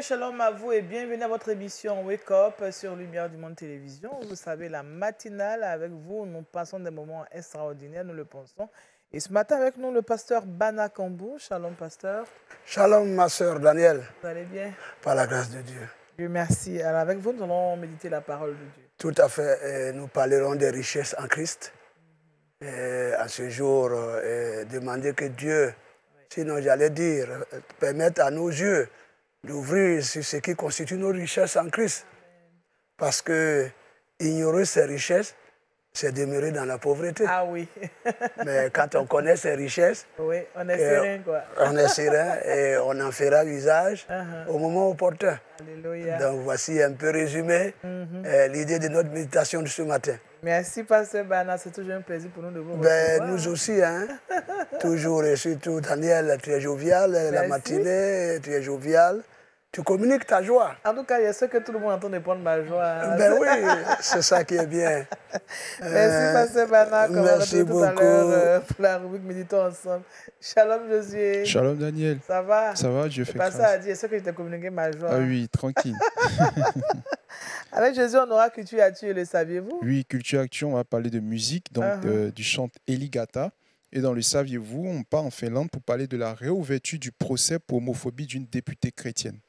shalom à vous et bienvenue à votre émission Wake Up sur Lumière du Monde Télévision. Vous savez, la matinale avec vous, nous passons des moments extraordinaires, nous le pensons. Et ce matin avec nous, le pasteur Bana Kambou. Shalom, pasteur. Shalom, ma sœur Daniel. Vous allez bien? Par la grâce de Dieu. Dieu merci. Alors avec vous, nous allons méditer la parole de Dieu. Tout à fait. Nous parlerons des richesses en Christ. Et à ce jour, demander que Dieu, sinon j'allais dire, permette à nos yeux d'ouvrir sur ce qui constitue nos richesses en Christ. Parce que ignorer ces richesses, c'est demeurer dans la pauvreté. Ah oui. Mais quand on connaît ces richesses, oui, on est serein, quoi. On est serein et on en fera usage au moment opportun. Alléluia. Donc voici un peu résumé l'idée de notre méditation de ce matin. Merci, pasteur Bana. C'est toujours un plaisir pour nous de vous recevoir. Nous aussi, hein. Toujours et surtout, Daniel, tu es jovial. La matinée, tu es jovial. Tu communiques ta joie. En tout cas, il y a ce que tout le monde entend de prendre ma joie. Hein. Ben oui, c'est ça qui est bien. Merci, pasteur Bana. Merci beaucoup. Tout à l'heure pour la rubrique Méditons ensemble. Shalom, Josué. Shalom, Daniel. Ça va? Ça va, Dieu fait grâce. Pas ça à dire, est-ce que je t'ai communiqué ma joie? Ah oui, tranquille. Avec Jésus, on aura Culture Actu, le saviez-vous? Oui, Culture Actu, on va parler de musique, donc du chant Eligata. Et dans le saviez-vous, on part en Finlande pour parler de la réouverture du procès pour homophobie d'une députée chrétienne.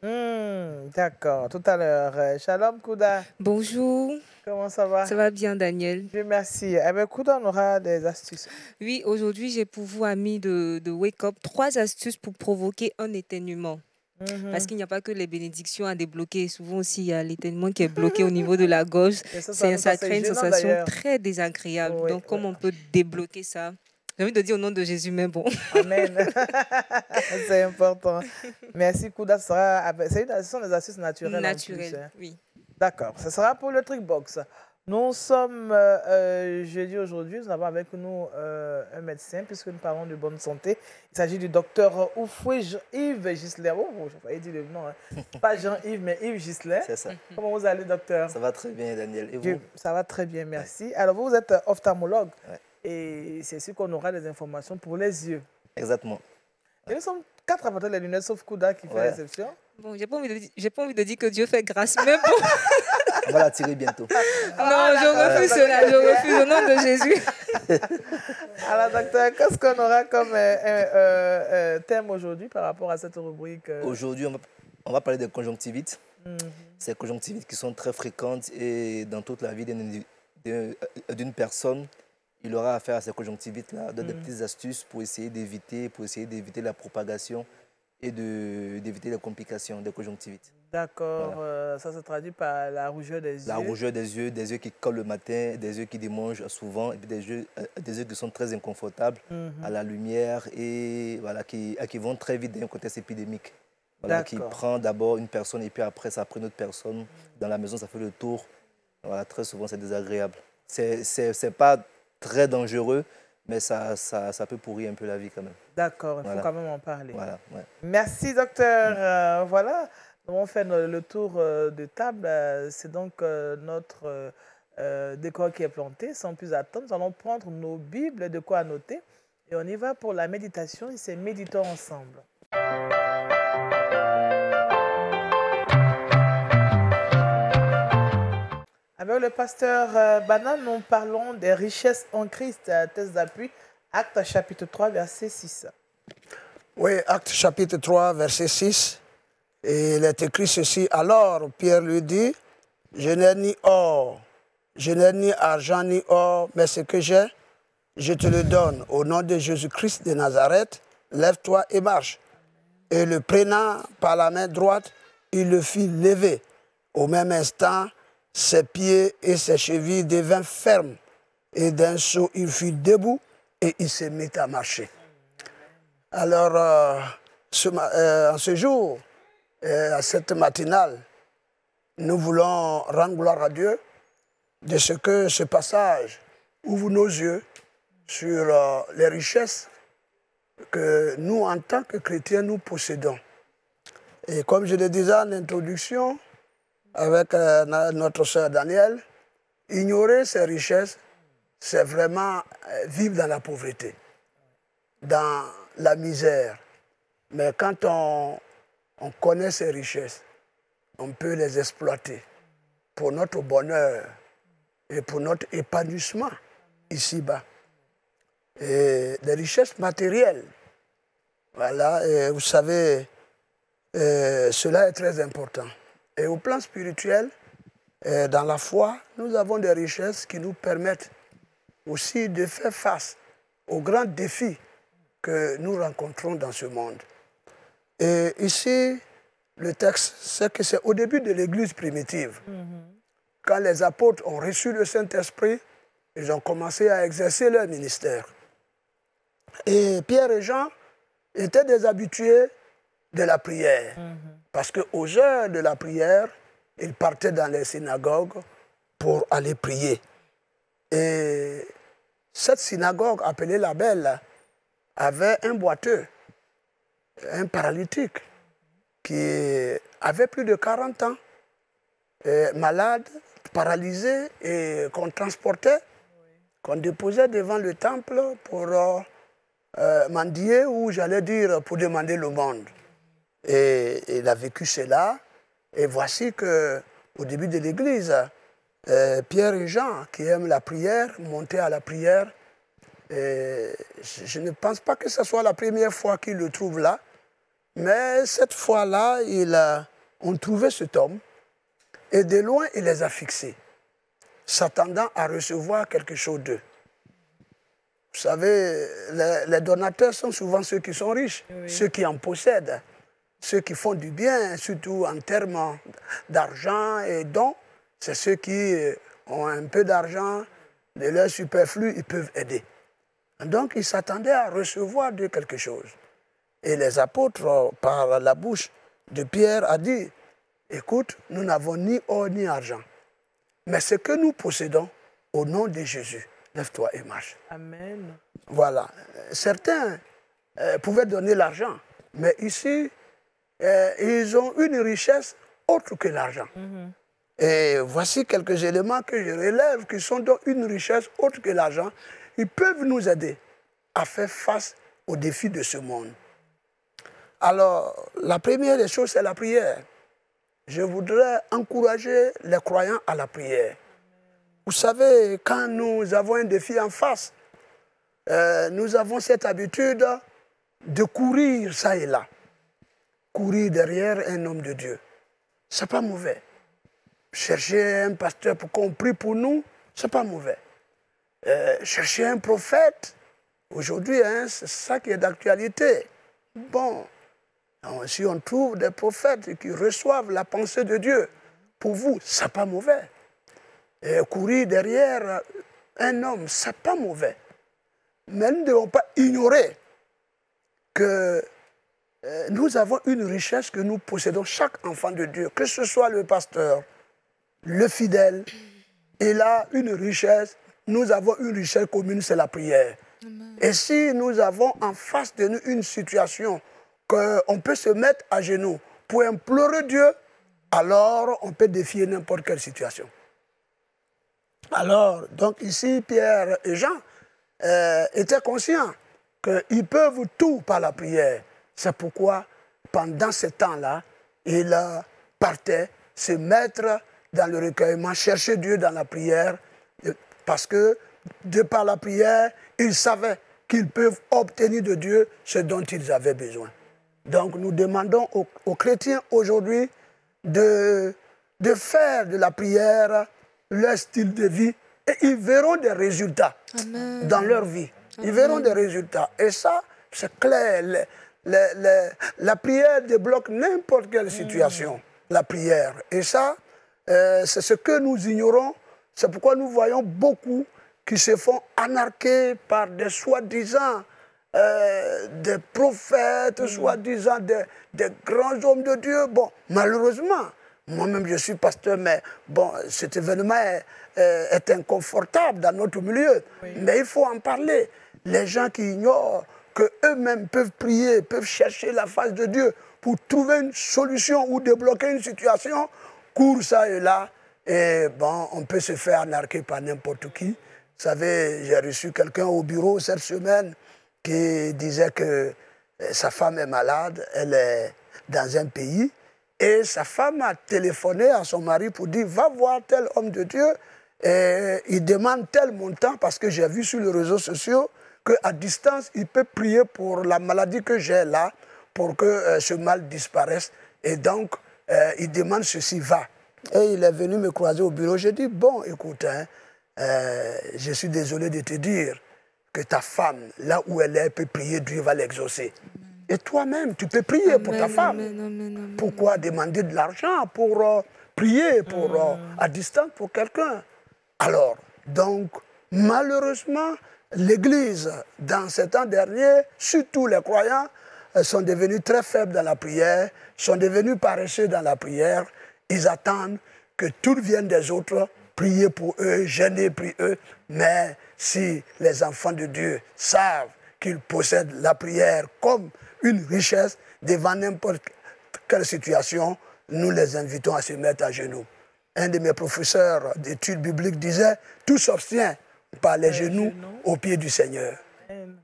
D'accord, tout à l'heure. Shalom, Kouda. Bonjour. Comment ça va? Ça va bien, Daniel. Dieu merci. Avec Kouda, on aura des astuces. Oui, aujourd'hui, j'ai pour vous, amis de Wake Up, 3 astuces pour provoquer un éternuement. Parce qu'il n'y a pas que les bénédictions à débloquer. Souvent aussi, il y a l'éternuement qui est bloqué au niveau de la gorge. Ça crée une sensation très désagréable. Oui, donc, comment on peut débloquer ça? J'ai envie de dire au nom de Jésus, mais bon. Amen. C'est important. Merci, Kouda. Ce sont des astuces naturelles. Naturelles, en plus, hein. Oui. D'accord. Ce sera pour le Trick Box. Nous sommes jeudi aujourd'hui. Nous avons avec nous un médecin, puisque nous parlons de bonne santé. Il s'agit du docteur Oufoué Yves Gisler. Oh, je failli dire le nom. Hein. Pas Jean-Yves, mais Yves Gisler. C'est ça. Comment vous allez, docteur? Ça va très bien, Daniel. Et vous? Ça va très bien, merci. Ouais. Alors, vous êtes ophtalmologue. Ouais. Et c'est sûr qu'on aura des informations pour les yeux. Exactement. Et nous sommes 4 à porter les lunettes, sauf Kouda qui fait l'exception. Bon, j'ai pas envie de dire que Dieu fait grâce, mais bon. On va la tirer bientôt. Non, je refuse cela, je refuse au nom de Jésus. Alors, docteur, qu'est-ce qu'on aura comme thème aujourd'hui par rapport à cette rubrique? Aujourd'hui, on va parler des conjonctivites. Ces conjonctivites qui sont très fréquentes et dans toute la vie d'une personne. Il aura affaire à ces conjonctivites-là, des petites astuces pour essayer d'éviter la propagation et d'éviter les complications des conjonctivites. D'accord, voilà. Ça se traduit par la rougeur des yeux. La rougeur des yeux qui collent le matin, des yeux qui démangent souvent, et puis des yeux qui sont très inconfortables à la lumière et voilà, qui vont très vite dans un contexte épidémique. Voilà, qui prend d'abord une personne et puis après ça prend une autre personne. Dans la maison, ça fait le tour. Voilà, très souvent, c'est désagréable. C'est pas très dangereux, mais ça peut pourrir un peu la vie quand même. D'accord, il faut quand même en parler. Voilà, ouais. Merci, docteur. Voilà, nous avons fait le tour de table. C'est donc notre décor qui est planté. Sans plus attendre, nous allons prendre nos Bibles, de quoi noter. Et on y va pour la méditation. Et c'est méditons ensemble. Avec le pasteur Bana, nous parlons des richesses en Christ. Thèse d'appui, Actes chapitre 3, verset 6. Oui, Actes chapitre 3, verset 6. Et il est écrit ceci. Alors, Pierre lui dit, je n'ai ni or, je n'ai ni argent ni or, mais ce que j'ai, je te le donne. Au nom de Jésus-Christ de Nazareth, lève-toi et marche. Et le prenant par la main droite, il le fit lever. Au même instant, ses pieds et ses chevilles devinrent fermes. Et d'un saut, il fut debout et il se mit à marcher. Alors, en ce jour, à cette matinale, nous voulons rendre gloire à Dieu de ce que ce passage ouvre nos yeux sur les richesses que nous, en tant que chrétiens, nous possédons. Et comme je le disais en introduction, avec notre sœur Daniel, ignorer ces richesses, c'est vraiment vivre dans la pauvreté, dans la misère. Mais quand on connaît ces richesses, on peut les exploiter pour notre bonheur et pour notre épanouissement ici-bas. Et des richesses matérielles. Voilà, et vous savez, cela est très important. Et au plan spirituel, dans la foi, nous avons des richesses qui nous permettent aussi de faire face aux grands défis que nous rencontrons dans ce monde. Et ici, le texte, c'est que c'est au début de l'Église primitive. Quand les apôtres ont reçu le Saint-Esprit, ils ont commencé à exercer leur ministère. Et Pierre et Jean étaient des habitués de la prière. Parce qu'aux heures de la prière, ils partaient dans les synagogues pour aller prier. Et cette synagogue, appelée la Belle, avait un boiteux, un paralytique, qui avait plus de 40 ans, malade, paralysé, et qu'on transportait, qu'on déposait devant le temple pour mendier, ou j'allais dire pour demander le monde. Et il a vécu cela, et voici qu'au début de l'Église, Pierre et Jean, qui aiment la prière, montaient à la prière. Et je ne pense pas que ce soit la première fois qu'ils le trouvent là, mais cette fois-là, ils ont trouvé cet homme, et de loin, il les a fixés, s'attendant à recevoir quelque chose d'eux. Vous savez, les donateurs sont souvent ceux qui sont riches, ceux qui en possèdent, ceux qui font du bien, surtout en termes d'argent et dons. C'est ceux qui ont un peu d'argent, de leur superflu, ils peuvent aider. Donc, ils s'attendaient à recevoir de quelque chose. Et les apôtres, par la bouche de Pierre, a dit, écoute, nous n'avons ni or ni argent, mais ce que nous possédons, au nom de Jésus, lève-toi et marche. Amen. Voilà. Certains pouvaient donner l'argent, mais ici, ils ont une richesse autre que l'argent. Et voici quelques éléments que je relève qui sont donc une richesse autre que l'argent. Ils peuvent nous aider à faire face aux défis de ce monde. Alors, la première des choses, c'est la prière. Je voudrais encourager les croyants à la prière. Vous savez, quand nous avons un défi en face, nous avons cette habitude de courir ça et là. Courir derrière un homme de Dieu. Ce n'est pas mauvais. Chercher un pasteur pour qu'on prie pour nous, ce n'est pas mauvais. Chercher un prophète, aujourd'hui, hein, c'est ça qui est d'actualité. Bon, si on trouve des prophètes qui reçoivent la pensée de Dieu, pour vous, ce n'est pas mauvais. Et courir derrière un homme, ce n'est pas mauvais. Mais nous ne devons pas ignorer que nous avons une richesse que nous possédons, chaque enfant de Dieu, que ce soit le pasteur, le fidèle, il a une richesse, nous avons une richesse commune, c'est la prière. Amen. Et si nous avons en face de nous une situation qu'on peut se mettre à genoux pour implorer Dieu, alors on peut défier n'importe quelle situation. Alors, donc ici, Pierre et Jean étaient conscients qu'ils peuvent tout par la prière. C'est pourquoi, pendant ce temps-là, ils partaient se mettre dans le recueillement, chercher Dieu dans la prière, parce que, de par la prière, ils savaient qu'ils peuvent obtenir de Dieu ce dont ils avaient besoin. Donc, nous demandons aux chrétiens aujourd'hui de faire de la prière leur style de vie, et ils verront des résultats. Amen. Dans leur vie. Ils verront des résultats. Et ça, c'est clair. La prière débloque n'importe quelle situation, la prière. Et ça, c'est ce que nous ignorons. C'est pourquoi nous voyons beaucoup qui se font anarquer par des soi-disant des prophètes, soi-disant des grands hommes de Dieu. Bon, malheureusement, moi-même je suis pasteur, mais bon, cet événement est inconfortable dans notre milieu. Oui. Mais il faut en parler. Les gens qui ignorent qu'eux-mêmes peuvent prier, peuvent chercher la face de Dieu pour trouver une solution ou débloquer une situation, courent ça et là, et bon, on peut se faire anarquer par n'importe qui. Vous savez, j'ai reçu quelqu'un au bureau cette semaine qui disait que sa femme est malade, elle est dans un pays, Et sa femme a téléphoné à son mari pour dire, va voir tel homme de Dieu, et il demande tel montant, parce que j'ai vu sur les réseaux sociaux qu'à distance, il peut prier pour la maladie que j'ai là, pour que ce mal disparaisse. Et donc, il demande ceci, va. Et il est venu me croiser au bureau. J'ai dit, bon, écoute, hein, je suis désolé de te dire que ta femme, là où elle est, elle peut prier, Dieu va l'exaucer. Et toi-même, tu peux prier pour ta femme. Pourquoi demander de l'argent pour prier à distance pour quelqu'un? Alors, donc, malheureusement, l'Église, dans ces temps derniers, surtout les croyants, sont devenus très faibles dans la prière, sont devenus paresseux dans la prière. Ils attendent que tout vienne des autres, prier pour eux, gêner pour eux. Mais si les enfants de Dieu savent qu'ils possèdent la prière comme une richesse devant n'importe quelle situation, nous les invitons à se mettre à genoux. Un de mes professeurs d'études bibliques disait, tout s'obtient par les genoux aux pieds du Seigneur.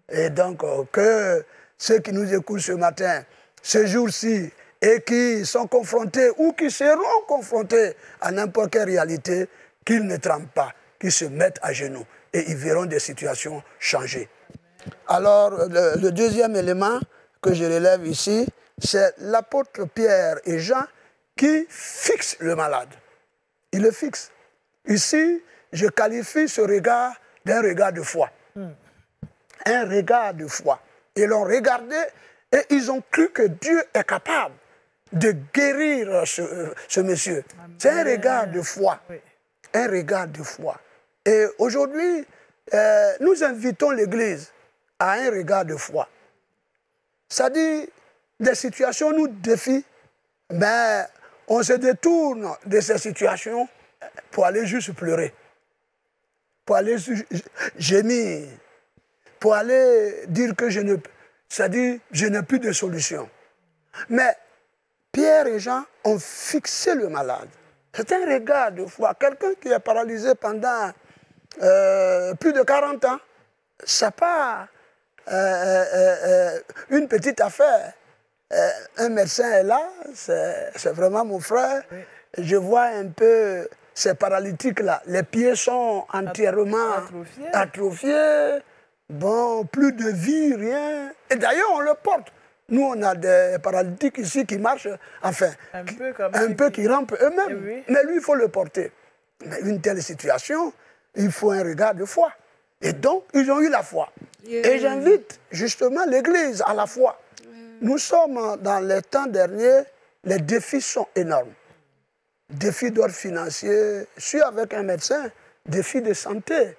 Et donc, que ceux qui nous écoutent ce matin, ce jour-ci, et qui sont confrontés ou qui seront confrontés à n'importe quelle réalité, qu'ils ne tremblent pas, qu'ils se mettent à genoux et ils verront des situations changer. Alors, le deuxième élément que je relève ici, c'est l'apôtre Pierre et Jean qui fixent le malade. Ils le fixent. Ici, je qualifie ce regard d'un regard de foi. Un regard de foi. Ils l'ont regardé et ils ont cru que Dieu est capable de guérir ce monsieur. C'est un regard de foi. Oui. Un regard de foi. Et aujourd'hui, nous invitons l'Église à un regard de foi. C'est-à-dire, des situations nous défient, mais on se détourne de ces situations pour aller juste pleurer, pour aller gémir, pour aller dire que je n'ai plus de solution. Mais Pierre et Jean ont fixé le malade. C'est un regard de foi. Quelqu'un qui est paralysé pendant plus de 40 ans, ce n'est pas une petite affaire. Un médecin est là, c'est vraiment mon frère. Oui. Je vois un peu ces paralytiques-là. Les pieds sont entièrement atrophiés. Bon, plus de vie, rien. Et d'ailleurs, on le porte. Nous, on a des paralytiques ici qui marchent, enfin, un peu qui rampent eux-mêmes. Oui. Mais lui, il faut le porter. Mais une telle situation, il faut un regard de foi. Et donc, ils ont eu la foi. Et j'invite justement l'Église à la foi. Nous sommes dans les temps derniers, les défis sont énormes. Défis d'ordre financier, je suis avec un médecin, défis de santé.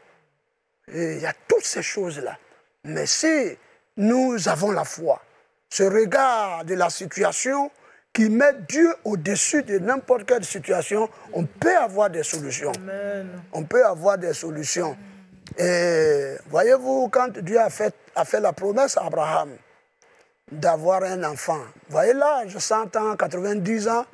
Et il y a toutes ces choses-là. Mais si nous avons la foi, ce regard de la situation qui met Dieu au-dessus de n'importe quelle situation, on peut avoir des solutions. Amen. On peut avoir des solutions. Et voyez-vous, quand Dieu a fait la promesse à Abraham d'avoir un enfant, voyez l'âge, 100 ans, 90 ans,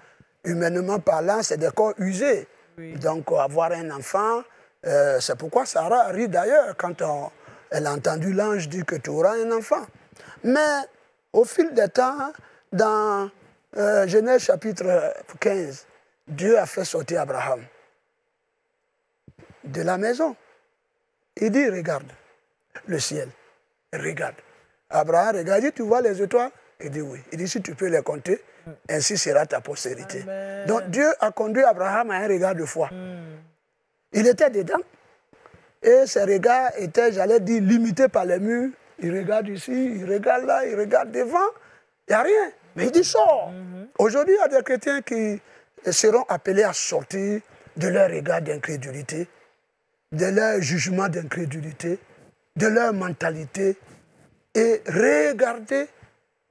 humainement parlant, c'est des corps usés. Oui. Donc avoir un enfant, c'est pourquoi Sarah rit d'ailleurs quand elle a entendu l'ange dire que tu auras un enfant. Mais au fil des temps, dans Genèse chapitre 15, Dieu a fait sortir Abraham de la maison. Il dit, regarde le ciel, regarde. Abraham regarde, il dit, tu vois les étoiles? Il dit oui. Il dit, si tu peux les compter, ainsi sera ta postérité. Amen. Donc Dieu a conduit Abraham à un regard de foi. Il était dedans. Et ses regards étaient, j'allais dire, limités par les murs. Il regarde ici, il regarde là, il regarde devant. Il n'y a rien. Mais il dit, sors. Aujourd'hui, il y a des chrétiens qui seront appelés à sortir de leur regard d'incrédulité, de leur jugement d'incrédulité, de leur mentalité, et regarder,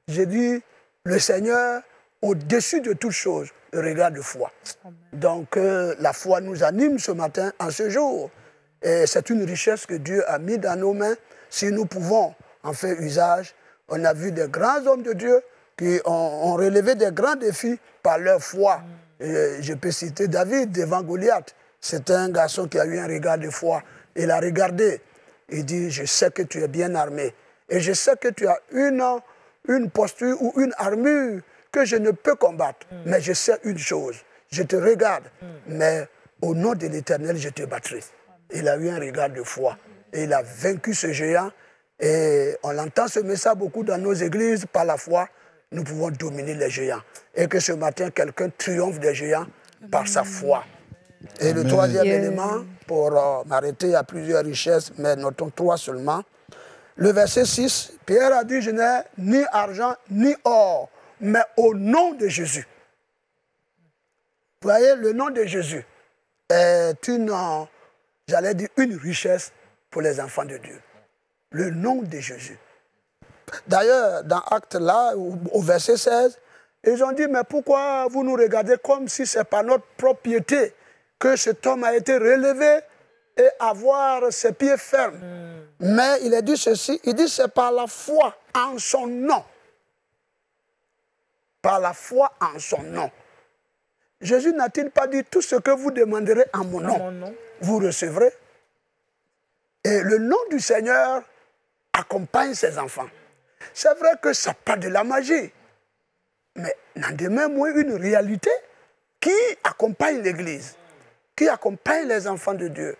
j'ai dit, le Seigneur au-dessus de toutes choses, le regard de foi. Amen. Donc la foi nous anime ce matin, en ce jour. Et c'est une richesse que Dieu a mis dans nos mains. Si nous pouvons en faire usage, on a vu des grands hommes de Dieu qui ont relevé des grands défis par leur foi. Et je peux citer David devant Goliath. C'est un garçon qui a eu un regard de foi. Il a regardé. Il dit, je sais que tu es bien armé. Et je sais que tu as une posture ou une armure que je ne peux combattre. Mais je sais une chose, je te regarde, mais au nom de l'Éternel, je te battrai. Il a eu un regard de foi. Et il a vaincu ce géant. Et on entend ce message beaucoup dans nos églises. Par la foi, nous pouvons dominer les géants. Et que ce matin, quelqu'un triomphe des géants par sa foi. Et le troisième élément, pour m'arrêter, il y a plusieurs richesses, mais notons 3 seulement. Le verset 6, Pierre a dit, je n'ai ni argent ni or, mais au nom de Jésus. Vous voyez, le nom de Jésus est une, j'allais dire, une richesse pour les enfants de Dieu. Le nom de Jésus. D'ailleurs, dans Actes là, au verset 16, ils ont dit, mais pourquoi vous nous regardez comme si c'est par notre propriété que cet homme a été relevé et avoir ses pieds fermes. Mais il a dit ceci, il dit c'est par la foi en son nom. Par la foi en son nom. Jésus n'a-t-il pas dit tout ce que vous demanderez en mon nom, vous recevrez? Et le nom du Seigneur accompagne ses enfants. C'est vrai que ça n'a pas de la magie, mais n'en demeure moins une réalité qui accompagne l'Église, qui accompagne les enfants de Dieu.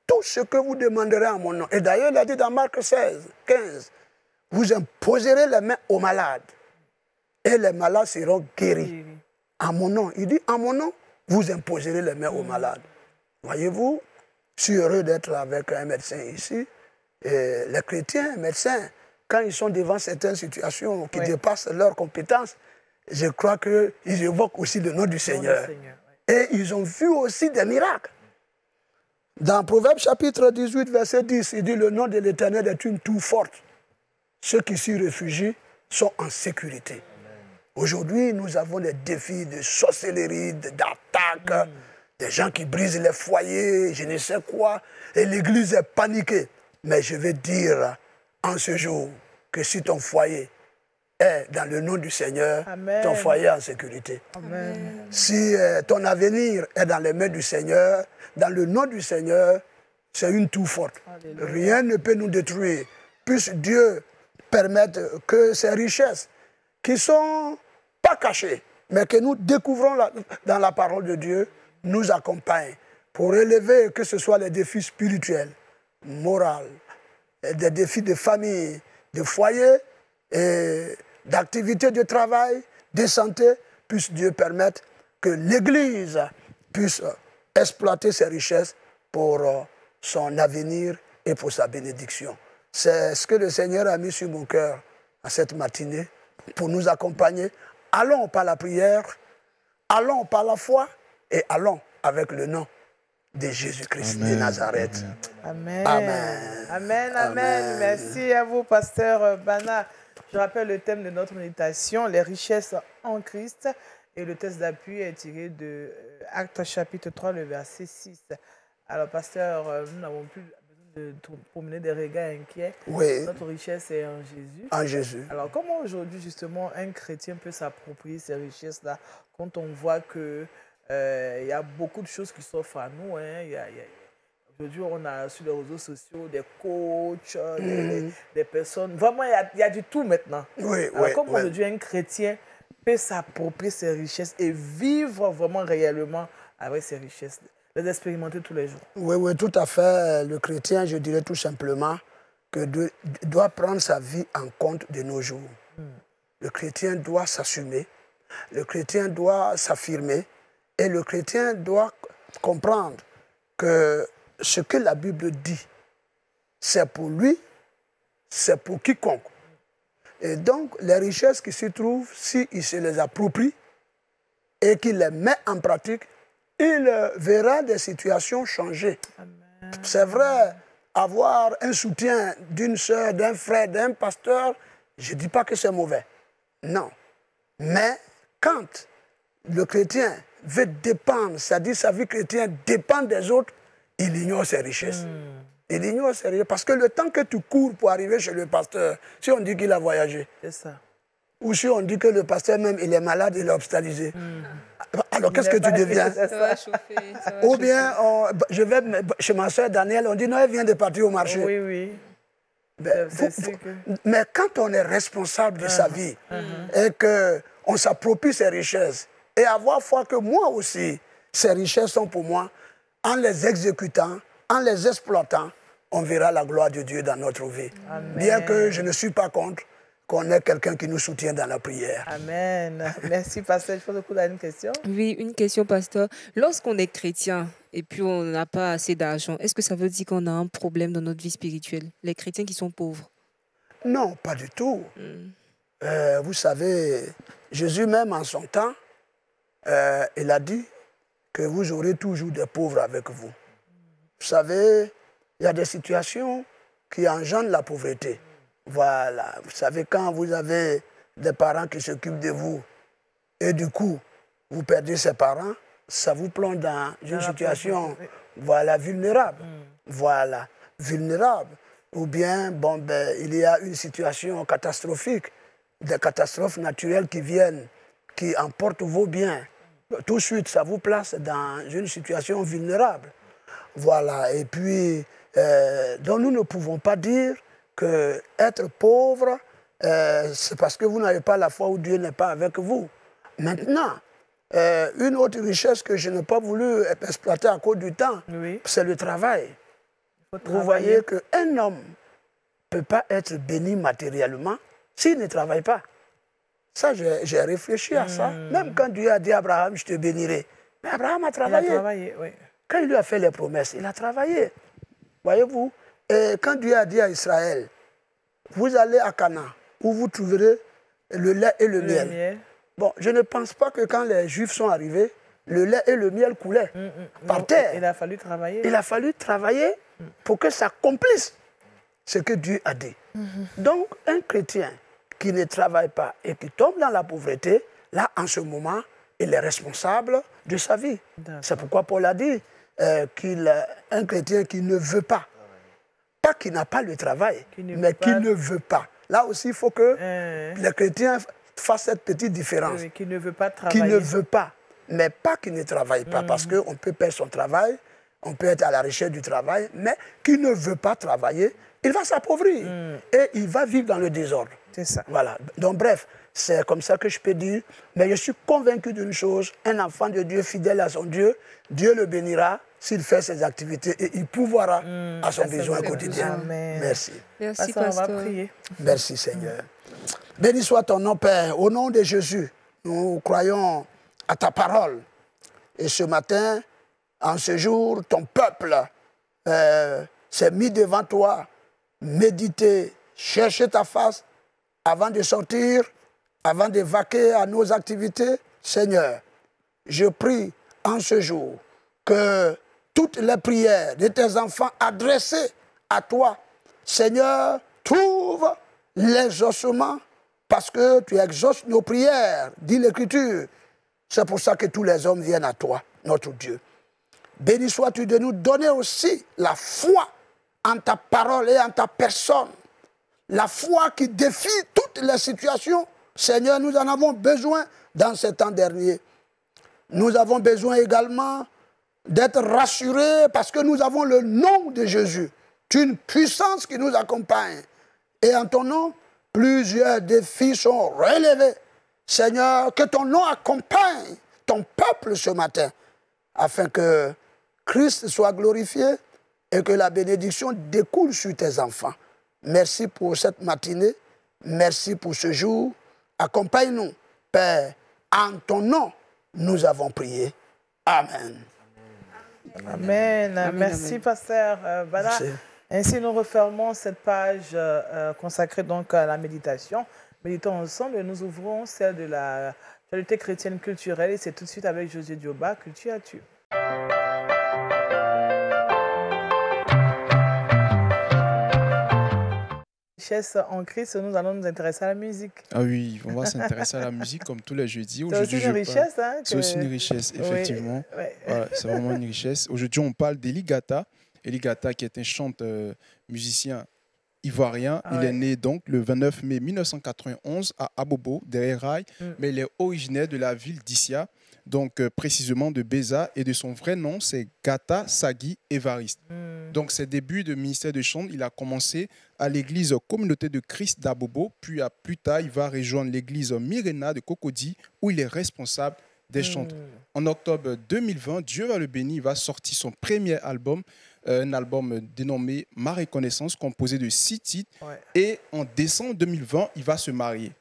Tout ce que vous demanderez en mon nom. Et d'ailleurs, il a dit dans Marc 16, 15, vous imposerez les mains aux malades et les malades seront guéris. En mon nom. Il dit, en mon nom, vous imposerez les mains aux malades. Voyez-vous, je suis heureux d'être avec un médecin ici. Et les chrétiens, médecins, quand ils sont devant certaines situations qui dépassent leurs compétences, je crois qu'ils évoquent aussi le nom du Seigneur. Et ils ont vu aussi des miracles. Dans Proverbe chapitre 18, verset 10, il dit, le nom de l'Éternel est une tour forte. Ceux qui s'y réfugient sont en sécurité. Aujourd'hui, nous avons des défis de sorcellerie, d'attaques, des gens qui brisent les foyers, je ne sais quoi, et l'Église est paniquée. Mais je vais dire en ce jour que si ton foyer est dans le nom du Seigneur, ton foyer est en sécurité. Amen. Si ton avenir est dans les mains du Seigneur, dans le nom du Seigneur, c'est une tour forte. Alléluia. Rien ne peut nous détruire. Puisse Dieu permettre que ces richesses qui ne sont pas cachées, mais que nous découvrons dans la parole de Dieu, nous accompagnent pour élever, que ce soit les défis spirituels, moraux, des défis de famille, de foyer, et d'activité de travail, de santé, puisse Dieu permettre que l'Église puisse exploiter ses richesses pour son avenir et pour sa bénédiction. C'est ce que le Seigneur a mis sur mon cœur à cette matinée pour nous accompagner. Allons par la prière, allons par la foi et allons avec le nom de Jésus-Christ de Nazareth. Amen. Amen. Amen. Amen. Merci à vous, pasteur Bana. Je rappelle le thème de notre méditation, les richesses en Christ. Et le texte d'appui est tiré de Actes chapitre 3, le verset 6. Alors, pasteur, nous n'avons plus besoin de promener des regards inquiets. Oui. Notre richesse est en Jésus. En Jésus. Alors, comment aujourd'hui, justement, un chrétien peut s'approprier ces richesses-là quand on voit que y a beaucoup de choses qui s'offrent à nous. Hein. Aujourd'hui, on a sur les réseaux sociaux des coachs, des personnes. Vraiment, il y a du tout maintenant. Oui, alors, comment aujourd'hui un chrétien peut s'approprier ces richesses et vivre vraiment réellement avec ces richesses, les expérimenter tous les jours? Oui, oui, tout à fait. Le chrétien, je dirais tout simplement, que doit prendre sa vie en compte de nos jours. Le chrétien doit s'assumer, le chrétien doit s'affirmer, et le chrétien doit comprendre que ce que la Bible dit, c'est pour lui, c'est pour quiconque. Et donc, les richesses qui s'y trouvent, s'il se les approprie et qu'il les met en pratique, il verra des situations changer. C'est vrai, avoir un soutien d'une sœur, d'un frère, d'un pasteur, je ne dis pas que c'est mauvais. Non. Mais quand le chrétien veut dépendre, c'est-à-dire sa vie chrétienne dépend des autres, il ignore ses richesses. Il ignore ses richesses. Parce que le temps que tu cours pour arriver chez le pasteur, si on dit qu'il a voyagé, c'est ça. Ou si on dit que le pasteur même, il est malade, il est hospitalisé. Alors qu'est-ce que tu deviens? Ça va chauffer. Ou bien, je vais chez ma soeur Danielle, on dit non, elle vient de partir au marché. Oui, oui. Mais quand on est responsable de sa vie et que on s'approprie ces richesses et avoir foi que moi aussi, ces richesses sont pour moi, en les exécutant, en les exploitant, on verra la gloire de Dieu dans notre vie. Amen. Bien que je ne suis pas contre qu'on ait quelqu'un qui nous soutient dans la prière. Amen. Merci, pasteur. Je pense que vous avez une question. Oui, une question, pasteur. Lorsqu'on est chrétien et puis on n'a pas assez d'argent, est-ce que ça veut dire qu'on a un problème dans notre vie spirituelle? Les chrétiens qui sont pauvres? Non, pas du tout. Vous savez, Jésus même en son temps, il a dit que vous aurez toujours des pauvres avec vous. Vous savez, il y a des situations qui engendrent la pauvreté. Voilà. Vous savez, quand vous avez des parents qui s'occupent de vous et du coup, vous perdez ces parents, ça vous plonge dans une situation voilà, vulnérable. Voilà, vulnérable. Ou bien, bon, ben, il y a une situation catastrophique, des catastrophes naturelles qui viennent, qui emportent vos biens. Tout de suite, ça vous place dans une situation vulnérable. Voilà, et puis, donc nous ne pouvons pas dire que être pauvre, c'est parce que vous n'avez pas la foi ou Dieu n'est pas avec vous. Maintenant, une autre richesse que je n'ai pas voulu exploiter à cause du temps, c'est le travail. Vous voyez qu'un homme ne peut pas être béni matériellement s'il ne travaille pas. Ça, j'ai réfléchi à ça. Même quand Dieu a dit à Abraham, je te bénirai. Mais Abraham a travaillé. Il a travaillé, oui. Quand il lui a fait les promesses, il a travaillé. Voyez-vous, et quand Dieu a dit à Israël, vous allez à Canaan, où vous trouverez le lait et le miel. Bon, je ne pense pas que quand les Juifs sont arrivés, le lait et le miel coulaient par terre. Il a fallu travailler. Il a fallu travailler pour que ça accomplisse ce que Dieu a dit. Donc, un chrétien qui ne travaille pas et qui tombe dans la pauvreté, là, en ce moment, il est responsable de sa vie. C'est pourquoi Paul a dit qu'un chrétien qui ne veut pas qu'il n'a pas le travail, mais qui ne veut pas. Là aussi, il faut que les chrétiens fassent cette petite différence. Qui ne veut pas travailler. Qui ne veut pas, mais pas qui ne travaille pas, parce qu'on peut perdre son travail, on peut être à la recherche du travail, mais qui ne veut pas travailler, il va s'appauvrir et il va vivre dans le désordre. C'est ça. Voilà. Donc, bref, c'est comme ça que je peux dire. Mais je suis convaincu d'une chose, un enfant de Dieu fidèle à son Dieu, Dieu le bénira s'il fait ses activités et il pourvoira à son besoin quotidien. Amen. Merci. Merci, pasteur. On va prier. Merci, Seigneur. Béni soit ton nom, Père. Au nom de Jésus, nous croyons à ta parole. Et ce matin, en ce jour, ton peuple s'est mis devant toi, méditer, chercher ta face avant de sortir, avant de vaquer à nos activités. Seigneur, je prie en ce jour que toutes les prières de tes enfants adressées à toi, Seigneur, trouve l'exaucement parce que tu exauces nos prières, dit l'Écriture. C'est pour ça que tous les hommes viennent à toi, notre Dieu. Béni sois-tu de nous donner aussi la foi en ta parole et en ta personne. La foi qui défie toutes les situations. Seigneur, nous en avons besoin dans ces temps derniers. Nous avons besoin également d'être rassurés parce que nous avons le nom de Jésus. C'est une puissance qui nous accompagne. Et en ton nom, plusieurs défis sont relevés. Seigneur, que ton nom accompagne ton peuple ce matin, afin que Christ soit glorifié et que la bénédiction découle sur tes enfants. Merci pour cette matinée, merci pour ce jour. Accompagne-nous, Père. En ton nom, nous avons prié. Amen. Amen. Amen. Merci, pasteur. Voilà. Merci. Ainsi, nous refermons cette page consacrée donc à la méditation. Méditons ensemble et nous ouvrons celle de la actualité chrétienne culturelle. Et c'est tout de suite avec José Dioba, Culture Actu. Richesse en Christ, nous allons nous intéresser à la musique. Ah oui, on va s'intéresser à la musique comme tous les jeudis. C'est aussi une richesse. Hein, c'est aussi une richesse, effectivement. Oui, ouais. Voilà, c'est vraiment une richesse. Aujourd'hui, on parle d'Eli Gata. Eli Gata, qui est un chanteur musicien ivoirien. Il est né donc le 29 mai 1991 à Abobo, derrière Rail, mais il est originaire de la ville d'Issia, donc précisément de Béza, et de son vrai nom, c'est Gata Sagui Évariste. Donc, ses débuts de ministère de chant, il a commencé à l'église Communauté de Christ d'Abobo, puis plus tard, il va rejoindre l'église Myrena de Cocody, où il est responsable des chants. En octobre 2020, Dieu va le bénir, il va sortir son premier album, un album dénommé Ma Reconnaissance, composé de 6 titres. Et en décembre 2020, il va se marier.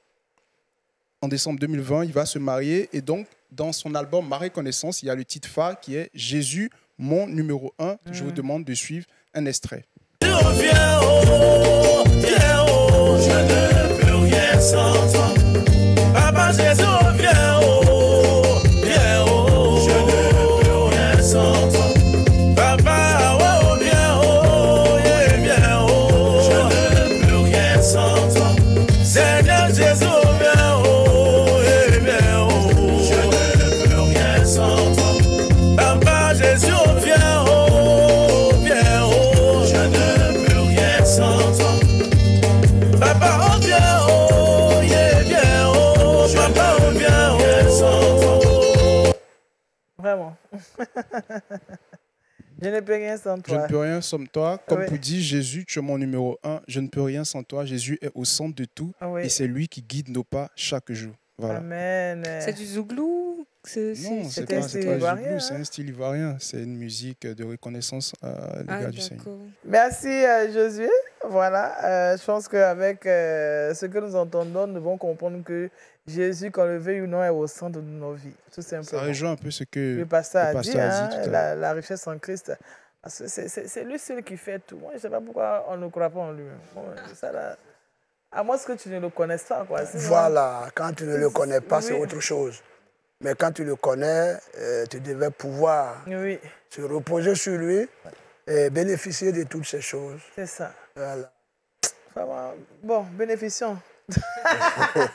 En décembre 2020, il va se marier. Et donc, dans son album Ma Reconnaissance, il y a le titre phare qui est Jésus, mon numéro 1. Je vous demande de suivre un extrait. Je reviens, oh, viens, oh, je ne peux rien sans toi. Papa Jésus, viens, oh, viens, oh, je ne peux rien sans toi. Papa, oh, viens, oh, yeah, viens, oh, je ne peux rien sans toi. Seigneur Jésus, viens, oh, yeah, viens, oh, je ne peux rien sans toi. Papa Jésus, viens, oh, viens, oh, je ne peux rien sans toi. Papa, oh, viens, oh, yeah, viens, oh, papa, oh, viens, oh, sans toi. Vraiment. Je ne peux rien sans toi. Je ne peux rien sans toi. Comme pour dire Jésus, tu es mon numéro 1. Je ne peux rien sans toi. Jésus est au centre de tout. Et c'est lui qui guide nos pas chaque jour. Voilà. Amen. C'est du zouglou? Non, c'est pas un style ivoirien. C'est un style ivoirien. C'est une musique de reconnaissance à l'égard du Seigneur. Merci Josué. Voilà, je pense qu'avec ce que nous entendons, nous devons comprendre que Jésus, qu'on le veuille ou non, est au centre de nos vies. Tout simplement. Ça rejoint un peu ce que le pasteur a dit, tout à la richesse en Christ. C'est lui seul qui fait tout. Moi, je ne sais pas pourquoi on ne croit pas en lui. Bon, ça, là, à moins que tu ne le connaisses pas. Quoi. Voilà, quand tu ne le connais pas, c'est autre chose. Mais quand tu le connais, tu devais pouvoir se reposer sur lui et bénéficier de toutes ces choses. C'est ça. Voilà. Bon, bénéficions.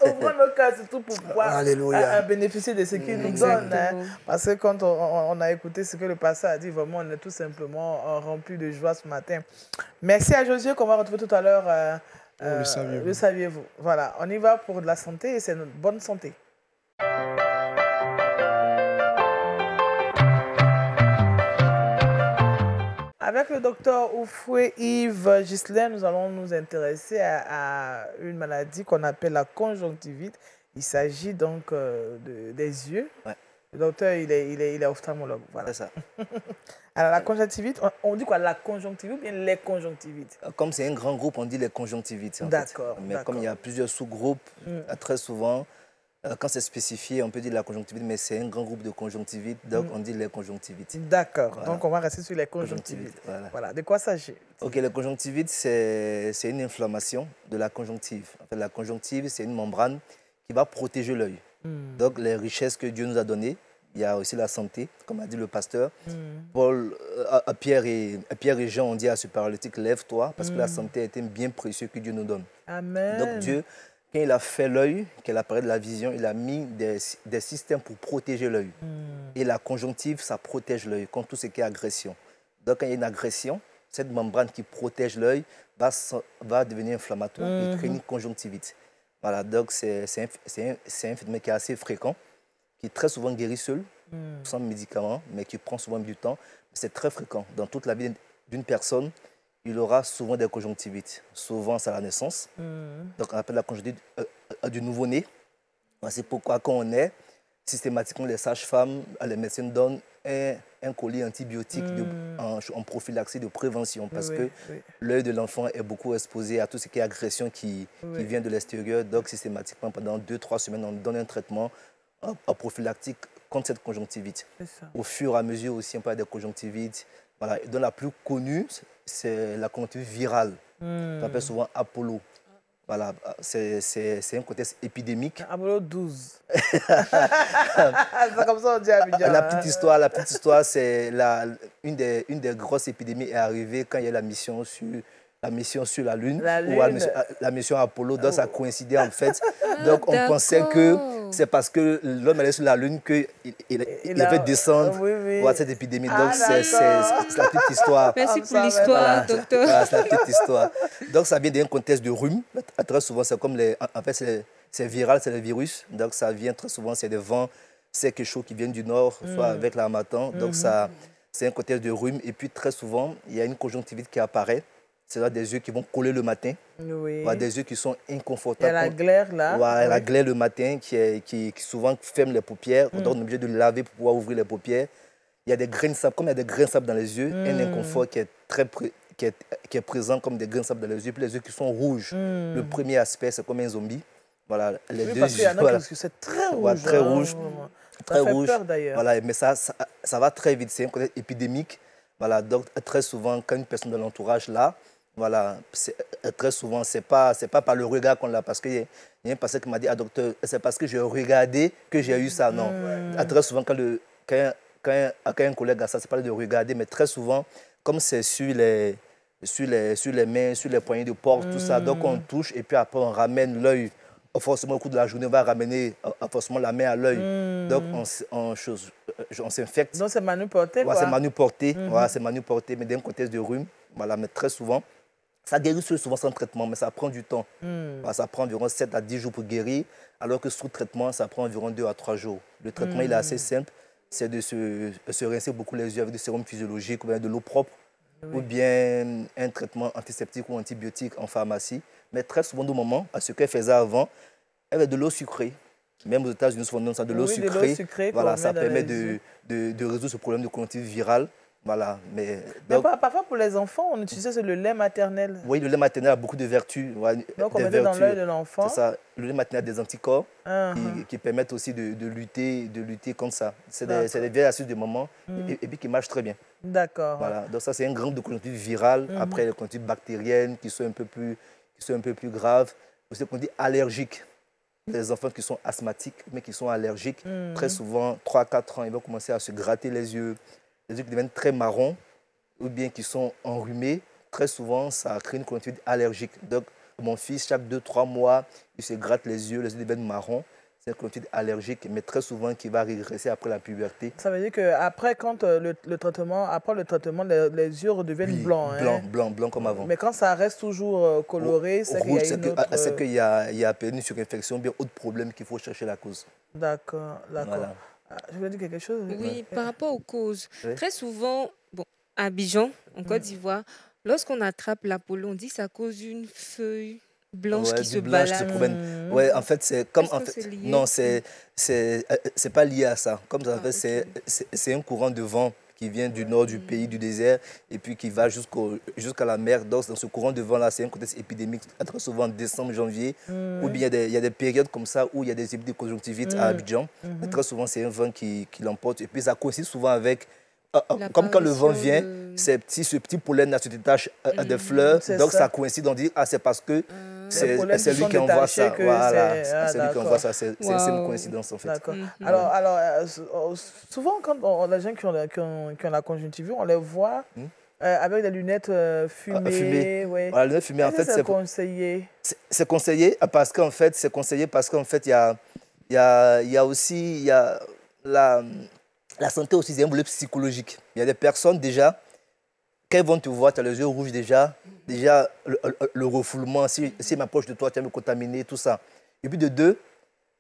Ouvrons nos cœurs surtout pour pouvoir bénéficier de ce qu'il nous donne. Hein. Parce que quand on a écouté ce que le pasteur a dit, vraiment, on est tout simplement rempli de joie ce matin. Merci à Josué qu'on va retrouver tout à l'heure. Le saviez-vous. Voilà, on y va pour de la santé et c'est une bonne santé. Avec le docteur Oufoué Yves Ghislain, nous allons nous intéresser à une maladie qu'on appelle la conjonctivite. Il s'agit donc des yeux. Ouais. Le docteur, il est ophtalmologue. Voilà. C'est ça. Alors, la conjonctivite, on dit quoi? La conjonctivite ou bien les conjonctivites? Comme c'est un grand groupe, on dit les conjonctivites. D'accord. Mais comme il y a plusieurs sous-groupes, très souvent, quand c'est spécifié, on peut dire la conjonctivite, mais c'est un grand groupe de conjonctivites, donc on dit les conjonctivites. D'accord, voilà. Donc on va rester sur les conjonctivites. Voilà. De quoi s'agit-il? Ok, les conjonctivites, c'est une inflammation de la conjonctive. En fait, la conjonctive, c'est une membrane qui va protéger l'œil. Donc les richesses que Dieu nous a données, il y a aussi la santé, comme a dit le pasteur. Paul, à Pierre et Jean, on dit à ce paralytique, lève-toi, parce que la santé est un bien précieux que Dieu nous donne. Amen. Donc Dieu, quand il a fait l'œil, qu'il apparaît de la vision, il a mis des systèmes pour protéger l'œil. Et la conjonctive, ça protège l'œil contre tout ce qui est agression. Donc quand il y a une agression, cette membrane qui protège l'œil va devenir inflammatoire et créer une conjonctivite. Voilà, donc c'est un phénomène qui est assez fréquent, qui est très souvent guéri seul, sans médicaments, mais qui prend souvent du temps. C'est très fréquent. Dans toute la vie d'une personne, il aura souvent des conjonctivites. Souvent, c'est à la naissance. Donc, on appelle la conjonctivite du nouveau-né. C'est pourquoi, quand on naît, systématiquement, les sages-femmes, les médecins donnent un collier antibiotique en prophylaxie de prévention. Parce que l'œil de l'enfant est beaucoup exposé à tout ce qui est agression qui vient de l'extérieur. Donc, systématiquement, pendant 2-3 semaines, on donne un traitement prophylactique contre cette conjonctivite. Au fur et à mesure aussi, on parle des conjonctivites. Voilà. Dont la plus connue, c'est la conjonctivite virale. On appelle souvent Apollo. Voilà, c'est un contexte épidémique. Apollo 12. C'est comme ça on dit à Abidjan. La petite histoire, c'est une des grosses épidémies est arrivée quand il y a la mission sur la Lune. Ou la mission Apollo. Donc ça coïncidait en fait. Donc on pensait que c'est parce que l'homme allait sur la Lune qu'il avait descendre voir cette épidémie. Donc c'est la petite histoire. Merci pour l'histoire, docteur. Voilà, c'est la petite histoire. Donc ça vient d'un contexte de rhume. Très souvent, c'est comme en fait, c'est viral, c'est le virus. Donc ça vient très souvent, c'est des vents secs et chauds qui viennent du nord, soit avec l'harmattan. Donc ça c'est un contexte de rhume. Et puis très souvent, il y a une conjonctivite qui apparaît. C'est là des yeux qui vont coller le matin. Oui. Voilà, des yeux qui sont inconfortables. Il y a la glaire là. Voilà, la glaire le matin qui souvent ferme les paupières. Donc on est obligé de laver pour pouvoir ouvrir les paupières. Il y a des grains de sable, comme il y a des grains de sable dans les yeux, un inconfort qui est présent comme des grains de sable dans les yeux. Puis les yeux qui sont rouges. Le premier aspect, c'est comme un zombie. Voilà, les deux parce qu'il y en a voilà. qui c'est très rouge. Voilà, très rouge. Ça fait peur d'ailleurs. Voilà, mais ça va très vite. C'est un côté épidémique. Voilà, donc très souvent, quand une personne de l'entourage l'a, voilà, très souvent, c'est pas par le regard qu'on l'a. Parce qu'il y a un patient qui m'a dit, ah docteur, c'est parce que j'ai regardé que j'ai eu ça. Non. Très souvent, quand un collègue a ça, c'est pas de regarder, mais très souvent, comme c'est sur les mains, sur les poignées de porte, tout ça, donc on touche et puis après on ramène l'œil. Forcément, au cours de la journée, on va ramener forcément la main à l'œil. Donc, on s'infecte. Donc, c'est manuporté, quoi. Ouais, c'est manuporté, c'est manuporté, mais d'un contexte de rhume. Voilà, mais très souvent, ça guérit souvent sans traitement, mais ça prend du temps. Voilà, ça prend environ 7 à 10 jours pour guérir, alors que sous traitement, ça prend environ 2 à 3 jours. Le traitement, il est assez simple. C'est de se rincer beaucoup les yeux avec du sérum physiologique ou bien de l'eau propre, ou bien un traitement antiseptique ou antibiotique en pharmacie. Mais très souvent, au moment, à ce qu'elle faisait avant, elle avait de l'eau sucrée. Même aux États-Unis, souvent, on a de l'eau sucrée. Voilà, ça permet de résoudre ce problème de conjonctivite virale. Voilà, mais parfois, pour les enfants, on utilisait le lait maternel. Oui, le lait maternel a beaucoup de vertus. Donc, on mettait dans l'œil de l'enfant. C'est ça. Le lait maternel a des anticorps qui permettent aussi de lutter comme ça. C'est des vieilles astuces de maman et puis qui marchent très bien. D'accord. Voilà. Donc, ça, c'est un grand de conjonctivite virale. Après, les conjonctivites bactériennes qui sont un peu plus graves. Aussi, qu'on dit allergiques. Les enfants qui sont asthmatiques, mais qui sont allergiques, très souvent, 3-4 ans, ils vont commencer à se gratter les yeux qui deviennent très marrons, ou bien qui sont enrhumés. Très souvent, ça crée une conjonctivite allergique. Donc, mon fils, chaque 2-3 mois, il se gratte les yeux deviennent marrons. C'est une conjonctivite allergique, mais très souvent qui va régresser après la puberté. Ça veut dire qu'après, quand le traitement, les yeux redeviennent blancs. Blanc comme avant. Mais quand ça reste toujours coloré, c'est qu'il y a une surinfection, bien autre problème qu'il faut chercher la cause. D'accord. Voilà. Je voulais dire quelque chose. Oui, par rapport aux causes. Oui. Très souvent, à Abidjan, en Côte d'Ivoire, lorsqu'on attrape la polio, on dit que ça cause une feuille blanche qui se balade. Ouais, en fait, c'est comme... Non, c'est pas lié à ça. Comme ça, en fait, c'est un courant de vent qui vient du nord du pays, du désert, et puis qui va jusqu'à la mer. Donc, dans ce courant de vent-là, c'est un contexte épidémique, très souvent en décembre, janvier, ou bien il y a des périodes comme ça où il y a des épidémies de conjonctivite à Abidjan. Très souvent, c'est un vent qui l'emporte. Et puis, ça coïncide souvent avec... Comme quand le vent vient, ce petit pollen se détache des fleurs. Donc, ça coïncide, on dit, c'est parce que c'est lui qui envoie ça. Voilà, c'est lui qui envoie ça. C'est une coïncidence, en fait. D'accord. Alors, souvent, quand les gens qui ont la conjonctivite, on les voit avec des lunettes fumées. Ouais. Voilà, les lunettes fumées, en fait, c'est conseillé. C'est conseillé parce qu'en fait, il y a aussi la santé aussi, c'est un volet psychologique. Il y a des personnes déjà, quand elles vont te voir, tu as les yeux rouges déjà le refoulement, si m'approche de toi, tu vas me contaminer, tout ça. Et puis de deux,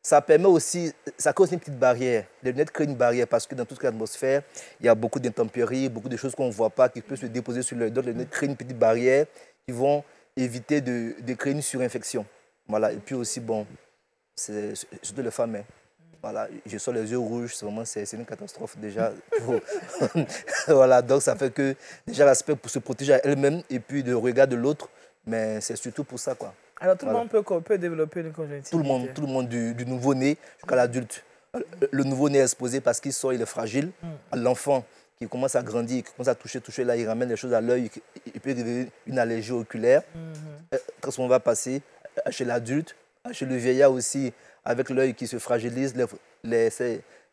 ça permet aussi, ça cause une petite barrière. Les lunettes créent une barrière parce que dans toute l'atmosphère, il y a beaucoup d'intempéries, beaucoup de choses qu'on ne voit pas qui peuvent se déposer sur l'œil. Donc les lunettes créent une petite barrière qui vont éviter de créer une surinfection. Voilà. Et puis aussi, c'est surtout les femmes. Voilà, je sors les yeux rouges, c'est une catastrophe déjà. Voilà, donc ça fait que déjà l'aspect pour se protéger à elle-même et puis le regard de l'autre, mais c'est surtout pour ça, quoi. Alors tout le monde peut développer une conjonctivite. Tout le monde du nouveau-né jusqu'à l'adulte. Le nouveau-né est exposé parce qu'il sort, il est fragile. L'enfant qui commence à grandir, qui commence à toucher là, il ramène les choses à l'œil, il peut devenir une allergie oculaire. Très souvent, on va passer chez l'adulte, chez le vieillard aussi. Avec l'œil qui se fragilise,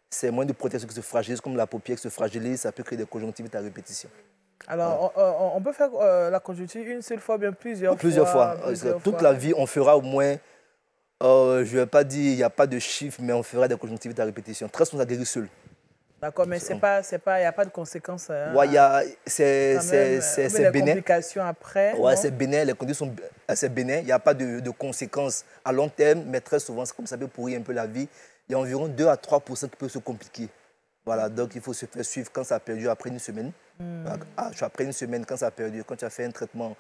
c'est moins de protection qui se fragilise, comme la paupière qui se fragilise, ça peut créer des conjonctivites à répétition. Alors, on peut faire la conjonctivite une seule fois, bien plusieurs fois. Toute la vie, on fera au moins, je ne vais pas dire, il n'y a pas de chiffre, mais on fera des conjonctivites à répétition. Très souvent, ça guérit seul. D'accord, mais il n'y a pas de conséquences. Oui, c'est bénin. Des complications après. Oui, c'est bénin, les conditions sont assez bénin. Il n'y a pas de conséquences à long terme, mais très souvent, comme ça peut pourrir un peu la vie. Il y a environ 2 à 3% qui peuvent se compliquer. Voilà, donc il faut se faire suivre quand ça a perdu après une semaine. Après une semaine, quand ça a perdu, quand tu as fait un traitement,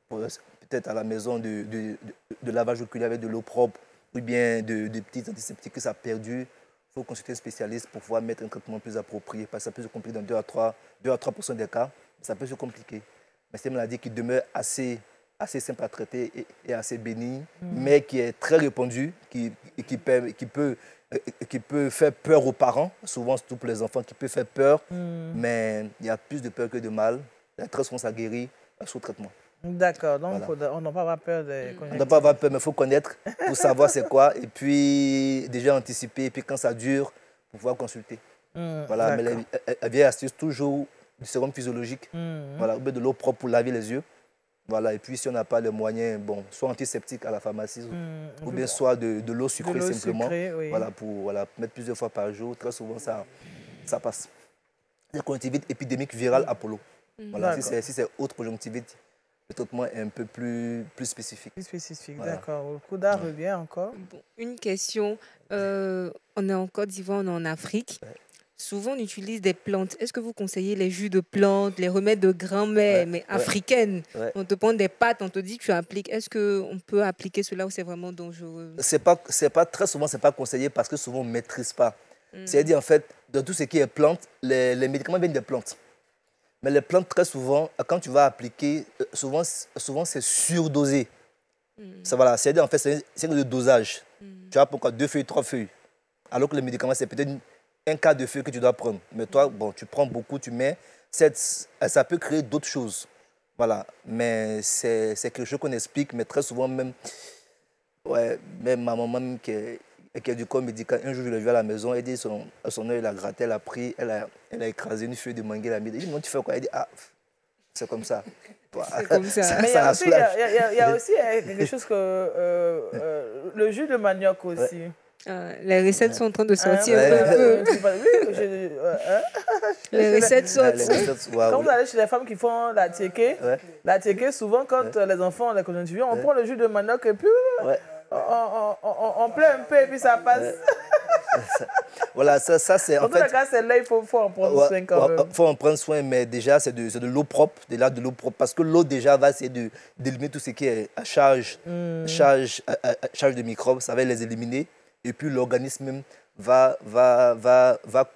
peut-être à la maison de lavage oculaire avec de l'eau propre, ou bien de petits antiseptiques que ça a perdu, il faut consulter un spécialiste pour pouvoir mettre un traitement plus approprié, parce que ça peut se compliquer dans 2 à 3% des cas, ça peut se compliquer. Mais c'est une maladie qui demeure assez simple à traiter et assez bénigne, mais qui est très répandue, qui peut faire peur aux parents, souvent surtout pour les enfants, qui peut faire peur, mais il y a plus de peur que de mal. Très souvent, ça guérit sous traitement. D'accord, donc voilà. On n'a pas avoir peur des conjonctivites. On n'a pas avoir peur, mais il faut connaître pour savoir c'est quoi, et puis déjà anticiper, et puis quand ça dure, pour pouvoir consulter. Voilà, mais la vieille astuce, toujours du sérum physiologique, voilà, ou bien de l'eau propre pour laver les yeux. Voilà, et puis si on n'a pas les moyens, bon, soit antiseptique à la pharmacie, ou bien soit de l'eau sucrée simplement, oui. voilà, pour mettre plusieurs fois par jour. Très souvent, ça passe. La conjonctivite épidémique virale Apollo. Voilà, si c'est autre conjonctivite, le traitement est un peu plus spécifique. Plus spécifique, voilà. D'accord. Le Kouda revient encore. Bon, une question. On est en Côte d'Ivoire, on est en Afrique. Souvent, on utilise des plantes. Est-ce que vous conseillez les jus de plantes, les remèdes de grand-mère, mais africaines? On te prend des pâtes, on te dit tu appliques. Est-ce qu'on peut appliquer cela ou c'est vraiment dangereux? Très souvent, ce n'est pas conseillé parce que souvent, on ne maîtrise pas. C'est-à-dire, en fait, de tout ce qui est plantes, les médicaments viennent des plantes. Mais les plantes, très souvent, quand tu vas appliquer, souvent c'est surdosé. Voilà, c'est-à-dire, en fait, c'est le dosage. Tu as pourquoi 2 feuilles, 3 feuilles. Alors que les médicaments, c'est peut-être un quart de feuille que tu dois prendre. Mais toi, bon, tu prends beaucoup, tu mets. Ça peut créer d'autres choses. Voilà. Mais c'est quelque chose qu'on explique, mais très souvent, même ma maman qui a du corps médical, un jour, je l'ai vu à la maison, elle dit son œil, elle a gratté, elle a pris, elle a écrasé une feuille de mangue, elle a mis. Elle dit, non, tu fais quoi? Elle dit, ah, c'est comme ça. C'est comme ça. Mais il y a aussi quelque chose que le jus de manioc aussi. Les recettes sont en train de sortir un peu. Les recettes sortent. Quand vous allez chez les femmes qui font la tchéké, souvent quand les enfants ont la conjonctivite, on prend le jus de manioc et puis on plaît un peu et puis ça passe. Voilà, ça c'est en fait... Dans tous les cas, c'est là, il faut en prendre soin quand même. Il faut en prendre soin, mais déjà, c'est de l'eau propre, de l'eau propre, parce que l'eau déjà va essayer d'éliminer tout ce qui est à charge de microbes, ça va les éliminer, et puis l'organisme même va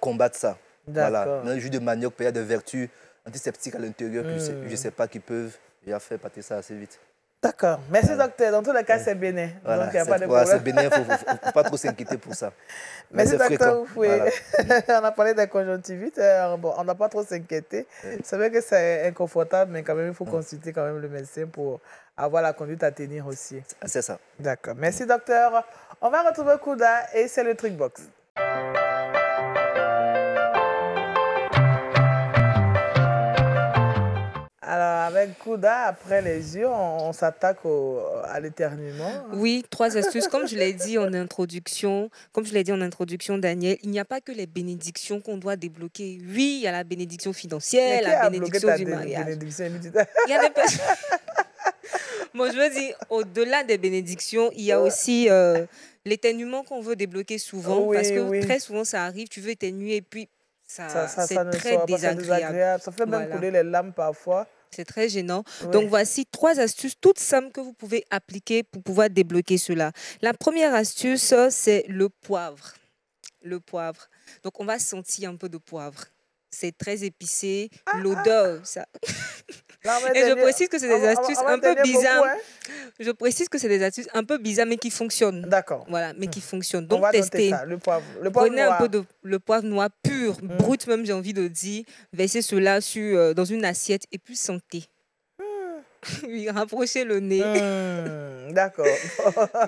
combattre ça. Voilà. Dans le jus de manioc, il y a des vertus antiseptiques à l'intérieur que je ne sais pas qui peuvent déjà faire partir ça assez vite. D'accord. Merci, docteur. Dans tous les cas, c'est bénin. Voilà, donc, il n'y a pas de problème. C'est bénin, il ne faut pas trop s'inquiéter pour ça. Merci, docteur Oufoué. Voilà. On a parlé de conjonctivite. Bon, on n'a pas trop s'inquiéter. C'est vrai que c'est inconfortable, mais quand même, il faut consulter quand même le médecin pour avoir la conduite à tenir aussi. C'est ça. D'accord. Merci, docteur. On va retrouver Kouda et c'est le Trickbox. Alors, avec Kouda, après les yeux, on s'attaque à l'éternuement. Oui, 3 astuces. Comme je l'ai dit en introduction, Daniel, il n'y a pas que les bénédictions qu'on doit débloquer. Oui, il y a la bénédiction financière, la bénédiction du mariage. Il y a des personnes... Bon, je veux dire, au-delà des bénédictions, il y a aussi l'éternuement qu'on veut débloquer souvent. Parce que très souvent, ça arrive, tu veux éternuer et puis c'est très désagréable. Ça fait même couler les larmes parfois. C'est très gênant. Oui. Donc, voici 3 astuces toutes simples que vous pouvez appliquer pour pouvoir débloquer cela. La première astuce, c'est le poivre. Le poivre. Donc, on va sentir un peu de poivre. C'est très épicé. L'odeur, ça... Et je précise que c'est des astuces un peu bizarres. Je précise que c'est des astuces un peu bizarres, mais qui fonctionnent. D'accord. Voilà, mais qui fonctionnent. Donc, testez. Le poivre Prenez noir. Un peu de le poivre noir pur, brut même, j'ai envie de dire. Versez cela dans une assiette et puis sentez. Oui, rapprochez le nez. D'accord.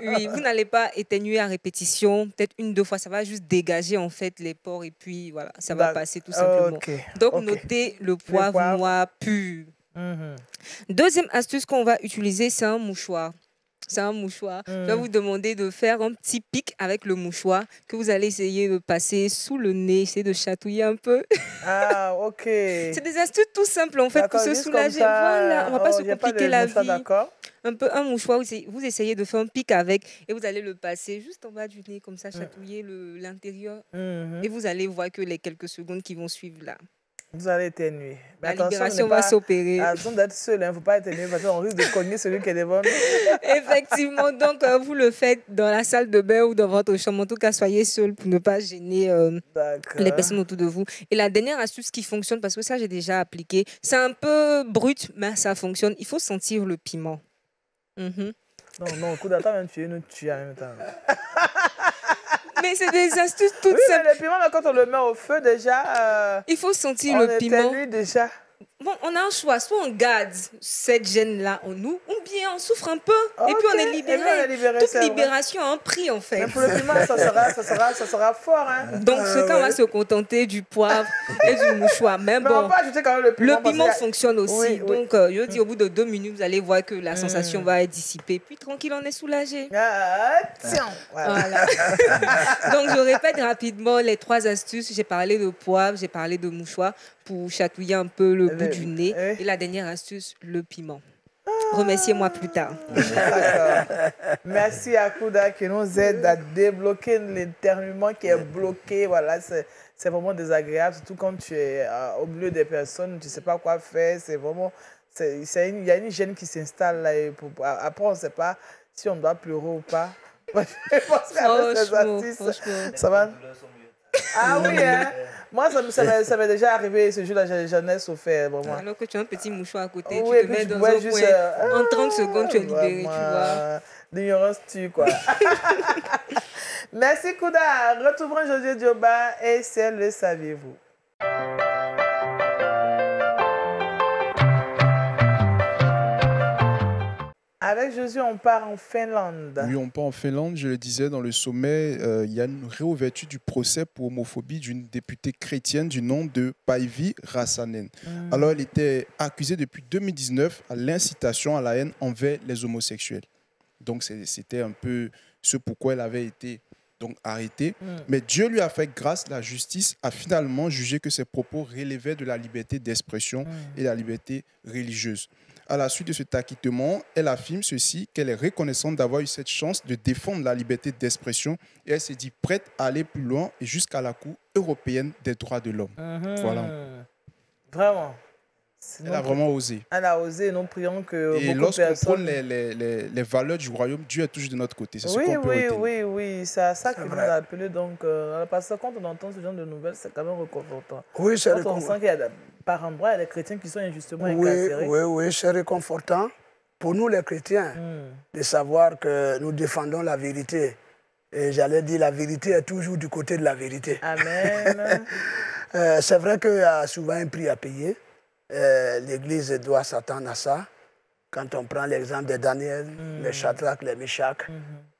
Oui, vous n'allez pas éternuer à répétition. Peut-être 1-2 fois, ça va juste dégager en fait les pores et puis voilà, ça va passer tout simplement. Donc, notez le poivre noir pur. Deuxième astuce qu'on va utiliser, c'est un mouchoir. C'est un mouchoir. Je vais vous demander de faire un petit pic avec le mouchoir que vous allez essayer de passer sous le nez, essayer de chatouiller un peu. Ah, ok. C'est des astuces tout simples en fait pour se soulager. Voilà, on ne va pas se compliquer la vie. un peu un mouchoir, vous essayez de faire un pic avec et vous allez le passer juste en bas du nez, comme ça, chatouiller l'intérieur. Et vous allez voir que les quelques secondes qui vont suivre là. Vous allez éternuer. La libération va s'opérer. Attention d'être seul, il ne faut pas éternuer parce qu'on risque de cogner celui qui est devant nous. Effectivement, donc vous le faites dans la salle de bain ou dans votre chambre. En tout cas, soyez seul pour ne pas gêner les personnes autour de vous. Et la dernière astuce qui fonctionne, parce que ça j'ai déjà appliqué, c'est un peu brut, mais ça fonctionne. Il faut sentir le piment. Non, coup d'attente, même tu nous tues en même temps. Mais c'est des astuces toutes simples. Mais le piment, quand on le met au feu, déjà... il faut sentir le piment. Déjà. Bon, on a un choix. Soit on garde cette gêne-là en nous, ou bien on souffre un peu. Et puis on est libéré. Toute libération a un prix, en fait. Mais pour le piment, ça sera fort. Hein. Donc, ce temps va se contenter du poivre et du mouchoir. Mais bon, on peut ajouter quand même le piment fonctionne aussi. Donc, je dis, au bout de 2 minutes, vous allez voir que la sensation va être dissipée. Puis, tranquille, on est soulagé. Tiens. Voilà. Donc, je répète rapidement les 3 astuces. J'ai parlé de poivre, j'ai parlé de mouchoir pour chatouiller un peu le bout du nez. Et la dernière astuce, le piment. Remerciez-moi plus tard. Merci à Kouda qui nous aide à débloquer l'éternuement qui est bloqué. Voilà, c'est vraiment désagréable, surtout quand tu es au milieu des personnes, tu ne sais pas quoi faire. C'est vraiment, il y a une gêne qui s'installe là. Après, on ne sait pas si on doit pleurer ou pas. Je pense qu'avec ces astuces, ça va. Ah oui, hein? Moi, ça m'est déjà arrivé ce jour-là, j'en ai souffert. Vraiment. Alors que tu as un petit mouchoir à côté, oui, tu te mets dans un coin, en 30 secondes, tu es libéré, tu vois. L'ignorance tue, quoi. Merci, Kouda. Retrouvons Josué Dioba et c'est le saviez-vous. Avec Josué, on part en Finlande. Oui, on part en Finlande. Je le disais, dans le sommet, il y a une réouverture du procès pour homophobie d'une députée chrétienne du nom de Päivi Räsänen. Alors, elle était accusée depuis 2019 à l'incitation à la haine envers les homosexuels. Donc, c'était un peu ce pourquoi elle avait été donc arrêtée. Mais Dieu lui a fait grâce. La justice a finalement jugé que ses propos relevaient de la liberté d'expression et de la liberté religieuse. À la suite de cet acquittement, elle affirme ceci, qu'elle est reconnaissante d'avoir eu cette chance de défendre la liberté d'expression et elle s'est dit prête à aller plus loin et jusqu'à la Cour européenne des droits de l'homme. Voilà. Vraiment. Elle a vraiment osé. Elle a osé, nous prions que et lorsqu'on prône les valeurs du royaume, Dieu est toujours de notre côté. C'est ce qu'on peut retenir. Oui, c'est à ça qu'il nous a appelé. Donc, parce que quand on entend ce genre de nouvelles, c'est quand même réconfortant. Oui, c'est réconfortant. On sent qu'il y a par endroits, il y a des chrétiens qui sont injustement incarcérés. Oui, c'est réconfortant pour nous les chrétiens de savoir que nous défendons la vérité. Et j'allais dire, la vérité est toujours du côté de la vérité. Amen. C'est vrai qu'il y a souvent un prix à payer. L'Église doit s'attendre à ça. Quand on prend l'exemple de Daniel, les Shadrach, les Meshach,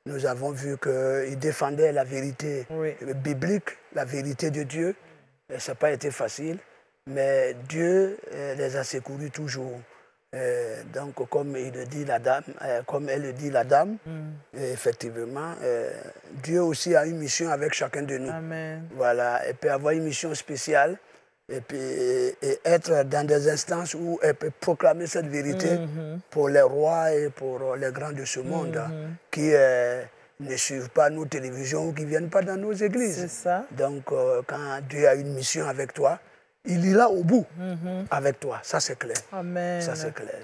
nous avons vu qu'ils défendaient la vérité biblique, la vérité de Dieu. Ça n'a pas été facile, mais Dieu les a secourus toujours. Donc, comme il le dit la dame, comme elle le dit la dame, effectivement, Dieu aussi a une mission avec chacun de nous. Amen. Voilà, elle peut avoir une mission spéciale. Et puis être dans des instances où elle peut proclamer cette vérité pour les rois et pour les grands de ce monde qui ne suivent pas nos télévisions ou qui ne viennent pas dans nos églises. C'est ça. Donc, quand Dieu a une mission avec toi, il ira au bout avec toi. Ça, c'est clair. Amen. Ça, c'est clair.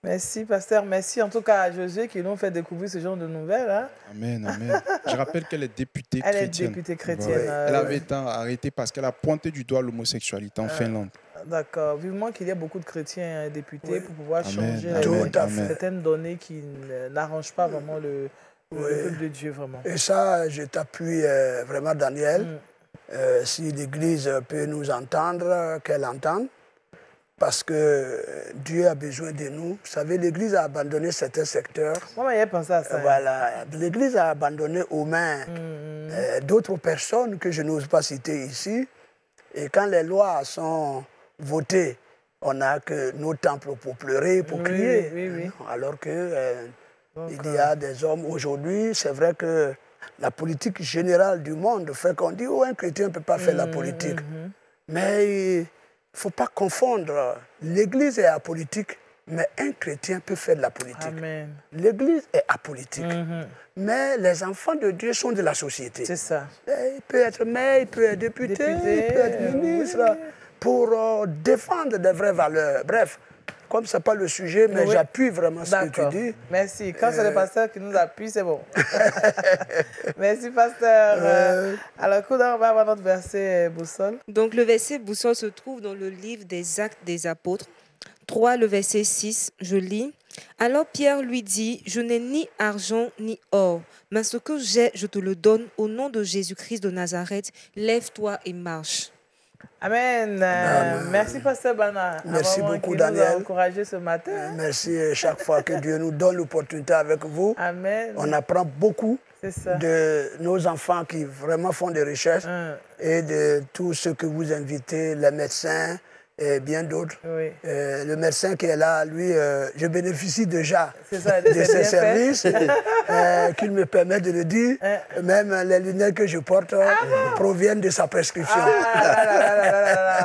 Merci, pasteur. Merci en tout cas à Josué qui nous fait découvrir ce genre de nouvelles. Hein? Amen, amen. Je rappelle qu'elle est députée chrétienne. Elle est députée chrétienne. Oui. Elle avait été arrêtée parce qu'elle a pointé du doigt l'homosexualité en Finlande. D'accord. Vivement qu'il y ait beaucoup de chrétiens députés pour pouvoir changer certaines données qui n'arrangent pas vraiment le peuple de Dieu. Vraiment. Et ça, je t'appuie vraiment, Daniel. Si l'Église peut nous entendre, qu'elle entende. Parce que Dieu a besoin de nous. Vous savez, l'Église a abandonné certains secteurs. Moi, j'ai pensé à ça. Voilà. L'Église a abandonné aux mains d'autres personnes que je n'ose pas citer ici. Et quand les lois sont votées, on n'a que nos temples pour pleurer, pour crier. Oui. Alors qu'il y a des hommes aujourd'hui, c'est vrai que la politique générale du monde fait qu'on dit « Oh, un chrétien ne peut pas faire la politique ». Mais il ne faut pas confondre. L'Église est apolitique Mais un chrétien peut faire de la politique. Amen. L'Église est apolitique. Mais les enfants de Dieu sont de la société. C'est ça. Il peut être maire, il peut être député, il peut être ministre, pour défendre des vraies valeurs. Bref, comme ce n'est pas le sujet, mais j'appuie vraiment ce que tu dis. Merci. Quand c'est le pasteur qui nous appuie, c'est bon. Merci, pasteur. Alors, on va avoir notre verset boussole. Donc, le verset boussole se trouve dans le livre des Actes des Apôtres. 3, le verset 6, je lis. Alors Pierre lui dit, je n'ai ni argent ni or, mais ce que j'ai, je te le donne au nom de Jésus-Christ de Nazareth. Lève-toi et marche. Amen. Merci, pasteur Bana. Merci beaucoup, Daniel. Daniel. Nous a encouragé ce matin. Merci chaque fois que Dieu nous donne l'opportunité avec vous. Amen. On apprend beaucoup de nos enfants qui vraiment font des recherches et de tous ceux que vous invitez, les médecins et bien d'autres. Oui. Le médecin qui est là, lui, je bénéficie déjà de ses services qu'il me permet de le dire. Même les lunettes que je porte proviennent de sa prescription.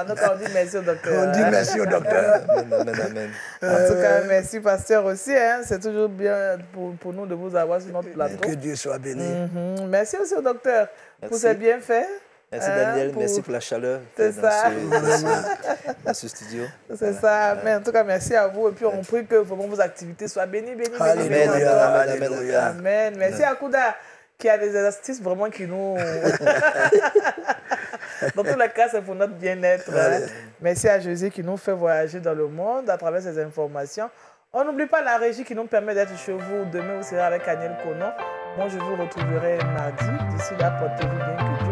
Donc on dit merci au docteur. On dit merci au docteur. Amen. En tout cas, merci pasteur aussi. C'est toujours bien pour nous de vous avoir sur notre plateau. Que Dieu soit béni. Merci aussi au docteur pour ses bienfaits. Merci Daniel, merci pour la chaleur dans ce studio. C'est ça, mais en tout cas merci à vous et puis on prie que vraiment vos activités soient bénies, Amen. Merci à Kouda qui a des astuces vraiment qui nous... Dans tous les cas, c'est pour notre bien-être. Merci à Jésus qui nous fait voyager dans le monde à travers ces informations. On n'oublie pas la régie qui nous permet d'être chez vous. Demain, vous serez avec Daniel Conan. Moi, je vous retrouverai mardi. D'ici là, portez-vous bien. Que Dieu